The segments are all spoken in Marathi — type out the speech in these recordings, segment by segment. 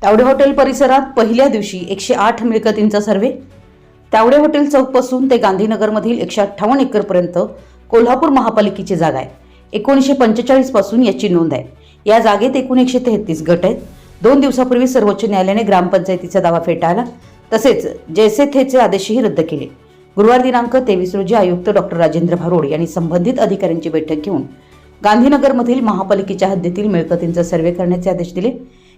तावडे हॉटेल परिसरात पहिल्या दिवशी 108 मिळकतींचा सर्व्हे। तावडे हॉटेल चौकपासून ते गांधीनगरमधील 158 एकरपर्यंत कोल्हापूर महापालिकेची जागा आहे। 1945 पासून याची नोंद आहे। या जागेत एकूण 133 गट आहेत। 2 दिवसापूर्वी सर्वोच्च न्यायालयाने ग्रामपंचायतीचा दावा फेटाळला, तसेच जैसे थेचे आदेशही रद्द केले। गुरुवार दिनांक 23 रोजी आयुक्त डॉक्टर राजेंद्र भारोड यांनी संबंधित अधिकाऱ्यांची बैठक घेऊन गांधीनगरमधील महापालिकेच्या हद्दीतील मिळकतींचा सर्व्हे करण्याचे आदेश दिले।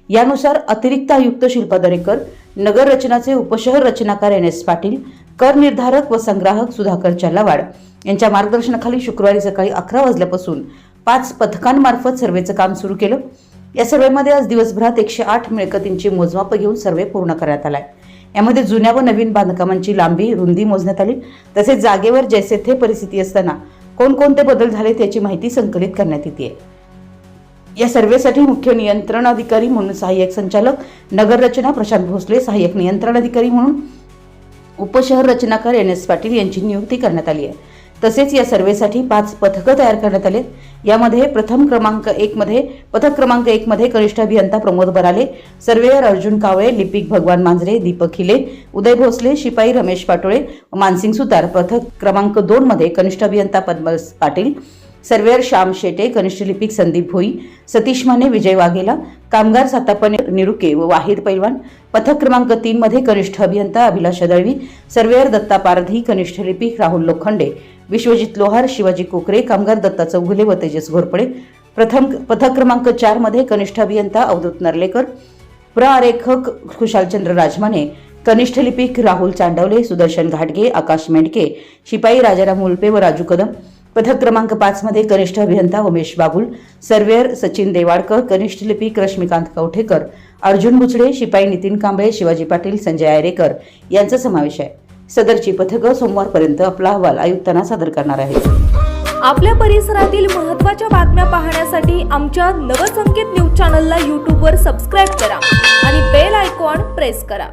यानुसार अतिरिक्त आयुक्त शिल्पा दरेकर, नगर रचनाचे उपशहर रचनाकार NS पाटील, कर निर्धारक व संग्राहक सुधाकर चल्लावाड यांच्या मार्गदर्शनाखाली शुक्रवारी सकाळी 11 वाजल्यापासून 5 पथकांमार्फत सर्व्हेचं काम सुरू केलं। या सर्व्हेमध्ये आज दिवसभरात 108 मिळकतींची मोजमाप घेऊन सर्व्हे पूर्ण करण्यात आलाय। यामध्ये जुन्या व नवीन बांधकामांची लांबी, रुंदी मोजण्यात आली, तसेच जागेवर जैसे थे परिस्थिती असताना कोणकोणते बदल झाले त्याची माहिती संकलित करण्यात येते। या सर्व्हेसाठी मुख्य नियंत्रण अधिकारी म्हणून सहाय्यक संचालक नगर रचना प्रशांत भोसले, सहाय्यक नियंत्रण अधिकारी म्हणून उपशहर रचनाकार NS पाटील यांची नियुक्ती करण्यात आली आहे। तसेच या सर्व्हेसाठी 5 पथकं तयार करण्यात आले। यामध्ये पथक क्रमांक 1 मध्ये कनिष्ठ अभियंता प्रमोद बराले, सर्वेयर अर्जुन कावळे, लिपिक भगवान मांजरे, दीपक हिले, उदय भोसले, शिपाई रमेश पाटोळे, मानसिंग सुतार। पथक क्रमांक 2 मध्ये कनिष्ठ अभियंता पद्मल पाटील, सर्वेयर श्याम शेटे, कनिष्ठ लिपिक संदीप भोई, सतीश माने, विजय वाघेला, कामगार सातापने निरुके व वाहिद पैलवान। पथक क्रमांक 3 मध्ये कनिष्ठ अभियंता अभिलाष दळवी, सर्वेयर दत्ता पारधी, कनिष्ठ लिपिक राहुल लोखंडे, विश्वजित लोहार, शिवाजी कोकरे, कामगार दत्ता चौगुले व तेजस घोरपडे। पथक क्रमांक 4 मध्ये कनिष्ठ अभियंता अवधूत नरलेकर, प्रआरेखक खुशालचंद्र राजमाने, कनिष्ठ लिपिक राहुल चांडवले, सुदर्शन घाटगे, आकाश मेंढके, शिपाई राजाराम उल्पे व राजू कदम। पथक क्रमांक 5 मध्ये कनिष्ठ अभियंता उमेश बागुल, सर्वेयर सचिन देवाडकर, कनिष्ठ लिपिक रश्मिकांत कवठेकर, अर्जुन बुचडे, शिपाई नितीन कांबळे, शिवाजी पाटील, संजय आयरेकर यांचा समावेश आहे। सदरची पथकं सोमवारपर्यंत आपला अहवाल आयुक्तांना सादर करणार आहेत। आपल्या परिसरातील महत्त्वाच्या बातम्या पाहण्यासाठी आमच्या नवसंकेत न्यूज चॅनलला YouTube वर सबस्क्राइब करा आणि बेल आयकॉन प्रेस करा।